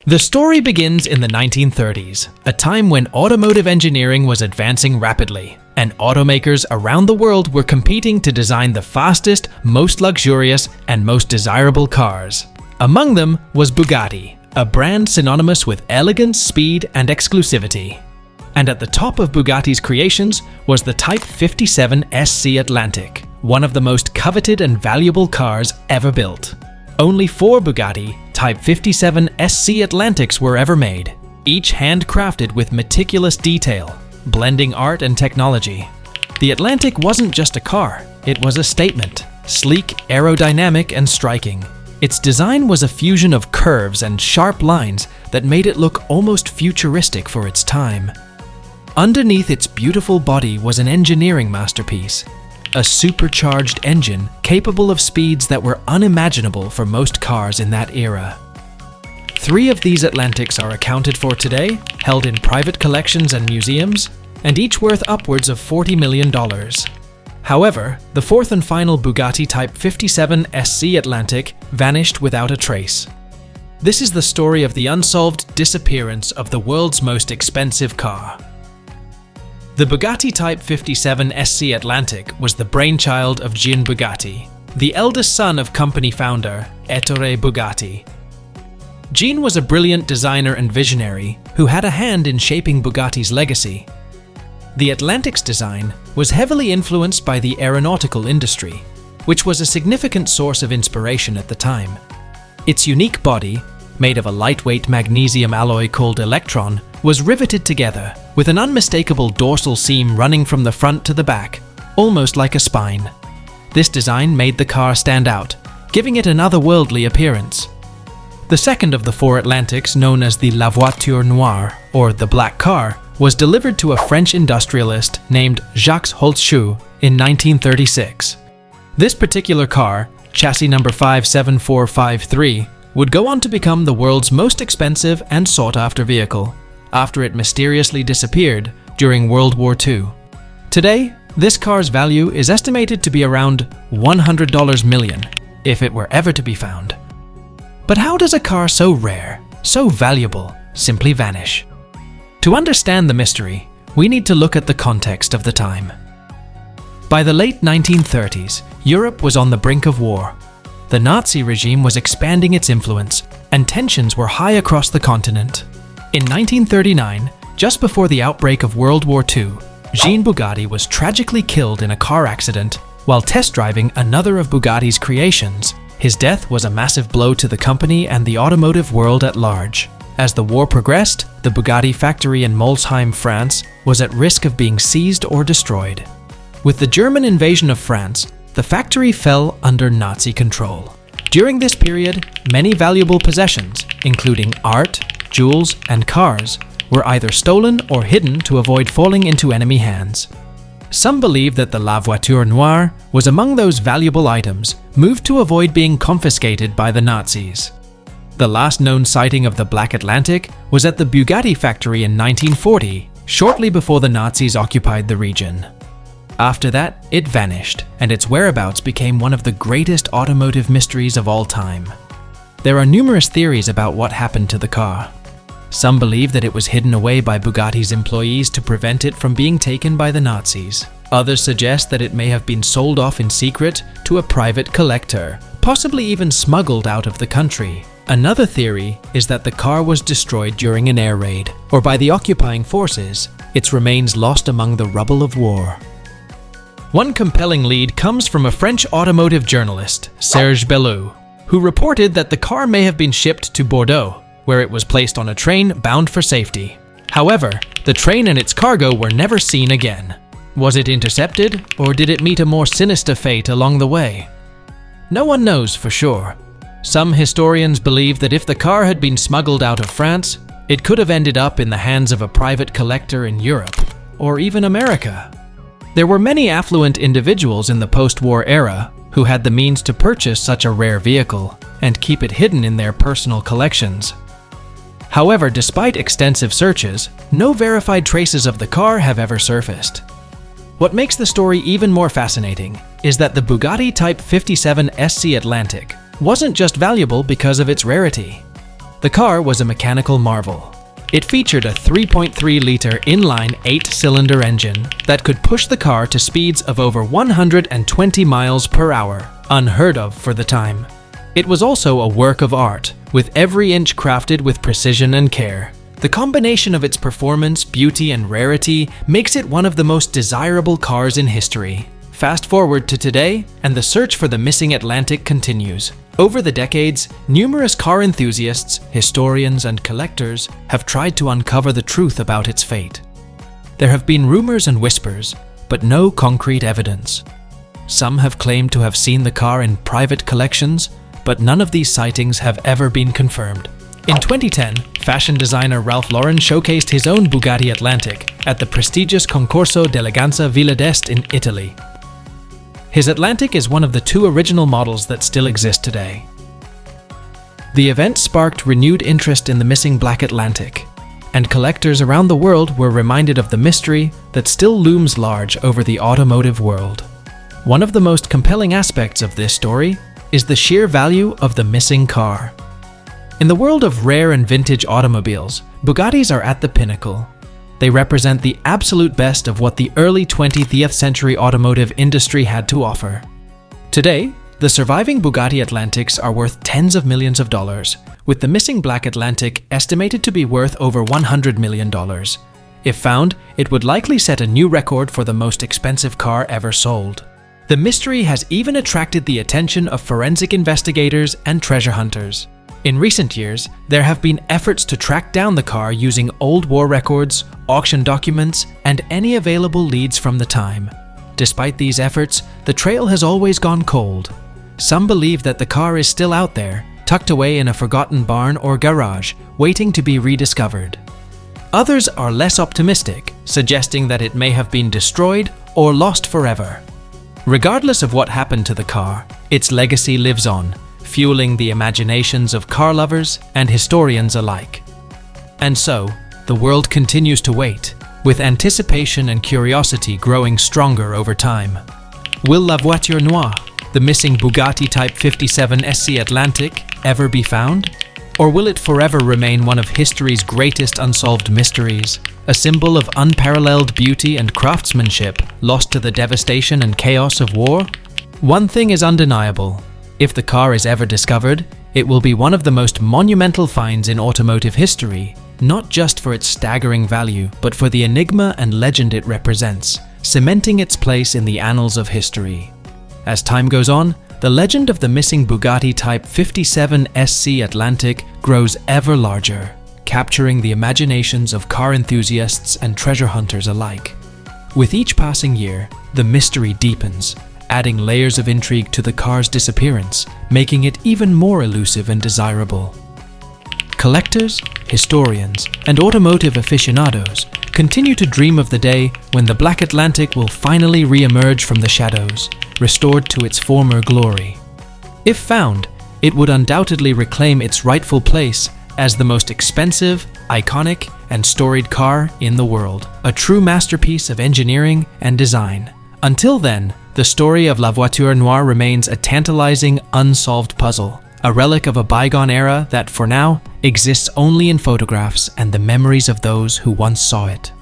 The story begins in the 1930s, a time when automotive engineering was advancing rapidly, and automakers around the world were competing to design the fastest, most luxurious, and most desirable cars. Among them was Bugatti, a brand synonymous with elegance, speed, and exclusivity. And at the top of Bugatti's creations was the Type 57 SC Atlantic, one of the most coveted and valuable cars ever built. Only 4 Bugatti Type 57 SC Atlantics were ever made, each handcrafted with meticulous detail, blending art and technology. The Atlantic wasn't just a car, it was a statement, sleek, aerodynamic, and striking. Its design was a fusion of curves and sharp lines that made it look almost futuristic for its time. Underneath its beautiful body was an engineering masterpiece, a supercharged engine capable of speeds that were unimaginable for most cars in that era. 3 of these Atlantics are accounted for today, held in private collections and museums, and each worth upwards of $40 million. However, the 4th and final Bugatti Type 57 SC Atlantic vanished without a trace. This is the story of the unsolved disappearance of the world's most expensive car. The Bugatti Type 57 SC Atlantic was the brainchild of Jean Bugatti, the eldest son of company founder Ettore Bugatti. Jean was a brilliant designer and visionary who had a hand in shaping Bugatti's legacy. The Atlantic's design was heavily influenced by the aeronautical industry, which was a significant source of inspiration at the time. Its unique body, made of a lightweight magnesium alloy called electron, was riveted together with an unmistakable dorsal seam running from the front to the back, almost like a spine. This design made the car stand out, giving it an otherworldly appearance. The second of the 4 Atlantics, known as the La Voiture Noire, or the Black Car, was delivered to a French industrialist named Jacques Holzschuh in 1936. This particular car, chassis number 57453, would go on to become the world's most expensive and sought-after vehicle, after it mysteriously disappeared during World War II. Today, this car's value is estimated to be around $100 million, if it were ever to be found. But how does a car so rare, so valuable, simply vanish? To understand the mystery, we need to look at the context of the time. By the late 1930s, Europe was on the brink of war. The Nazi regime was expanding its influence, and tensions were high across the continent. In 1939, just before the outbreak of World War II, Jean Bugatti was tragically killed in a car accident while test driving another of Bugatti's creations. His death was a massive blow to the company and the automotive world at large. As the war progressed, the Bugatti factory in Molsheim, France, was at risk of being seized or destroyed. With the German invasion of France, the factory fell under Nazi control. During this period, many valuable possessions, including art, jewels, and cars, were either stolen or hidden to avoid falling into enemy hands. Some believe that the La Voiture Noire was among those valuable items moved to avoid being confiscated by the Nazis. The last known sighting of the Black Atlantic was at the Bugatti factory in 1940, shortly before the Nazis occupied the region. After that, it vanished, and its whereabouts became one of the greatest automotive mysteries of all time. There are numerous theories about what happened to the car. Some believe that it was hidden away by Bugatti's employees to prevent it from being taken by the Nazis. Others suggest that it may have been sold off in secret to a private collector, possibly even smuggled out of the country. Another theory is that the car was destroyed during an air raid, or by the occupying forces, its remains lost among the rubble of war. One compelling lead comes from a French automotive journalist, Serge Belleau, who reported that the car may have been shipped to Bordeaux, where it was placed on a train bound for safety. However, the train and its cargo were never seen again. Was it intercepted, or did it meet a more sinister fate along the way? No one knows for sure. Some historians believe that if the car had been smuggled out of France, it could have ended up in the hands of a private collector in Europe, or even America. There were many affluent individuals in the post-war era who had the means to purchase such a rare vehicle and keep it hidden in their personal collections. However, despite extensive searches, no verified traces of the car have ever surfaced. What makes the story even more fascinating is that the Bugatti Type 57 SC Atlantic wasn't just valuable because of its rarity. The car was a mechanical marvel. It featured a 3.3-liter inline 8-cylinder engine that could push the car to speeds of over 120 miles per hour, unheard of for the time. It was also a work of art, with every inch crafted with precision and care. The combination of its performance, beauty, and rarity makes it one of the most desirable cars in history. Fast forward to today, and the search for the missing Atlantic continues. Over the decades, numerous car enthusiasts, historians, and collectors have tried to uncover the truth about its fate. There have been rumors and whispers, but no concrete evidence. Some have claimed to have seen the car in private collections, but none of these sightings have ever been confirmed. In 2010, fashion designer Ralph Lauren showcased his own Bugatti Atlantic at the prestigious Concorso d'Eleganza Villa d'Este in Italy. His Atlantic is one of the 2 original models that still exist today. The event sparked renewed interest in the missing Black Atlantic, and collectors around the world were reminded of the mystery that still looms large over the automotive world. One of the most compelling aspects of this story is the sheer value of the missing car. In the world of rare and vintage automobiles, Bugattis are at the pinnacle. They represent the absolute best of what the early 20th century automotive industry had to offer. Today, the surviving Bugatti Atlantics are worth tens of millions of dollars, with the missing Black Atlantic estimated to be worth over $100 million. If found, it would likely set a new record for the most expensive car ever sold. The mystery has even attracted the attention of forensic investigators and treasure hunters. In recent years, there have been efforts to track down the car using old war records, auction documents, and any available leads from the time. Despite these efforts, the trail has always gone cold. Some believe that the car is still out there, tucked away in a forgotten barn or garage, waiting to be rediscovered. Others are less optimistic, suggesting that it may have been destroyed or lost forever. Regardless of what happened to the car, its legacy lives on, fueling the imaginations of car lovers and historians alike. And so, the world continues to wait, with anticipation and curiosity growing stronger over time. Will La Voiture Noire, the missing Bugatti Type 57 SC Atlantic, ever be found? Or will it forever remain one of history's greatest unsolved mysteries, a symbol of unparalleled beauty and craftsmanship lost to the devastation and chaos of war? One thing is undeniable. If the car is ever discovered, it will be one of the most monumental finds in automotive history, not just for its staggering value, but for the enigma and legend it represents, cementing its place in the annals of history. As time goes on, the legend of the missing Bugatti Type 57 SC Atlantic grows ever larger, capturing the imaginations of car enthusiasts and treasure hunters alike. With each passing year, the mystery deepens, adding layers of intrigue to the car's disappearance, making it even more elusive and desirable. Collectors, historians, and automotive aficionados continue to dream of the day when the Black Atlantic will finally re-emerge from the shadows, restored to its former glory. If found, it would undoubtedly reclaim its rightful place as the most expensive, iconic, and storied car in the world, a true masterpiece of engineering and design. Until then, the story of La Voiture Noire remains a tantalizing, unsolved puzzle, a relic of a bygone era that, for now, exists only in photographs and the memories of those who once saw it.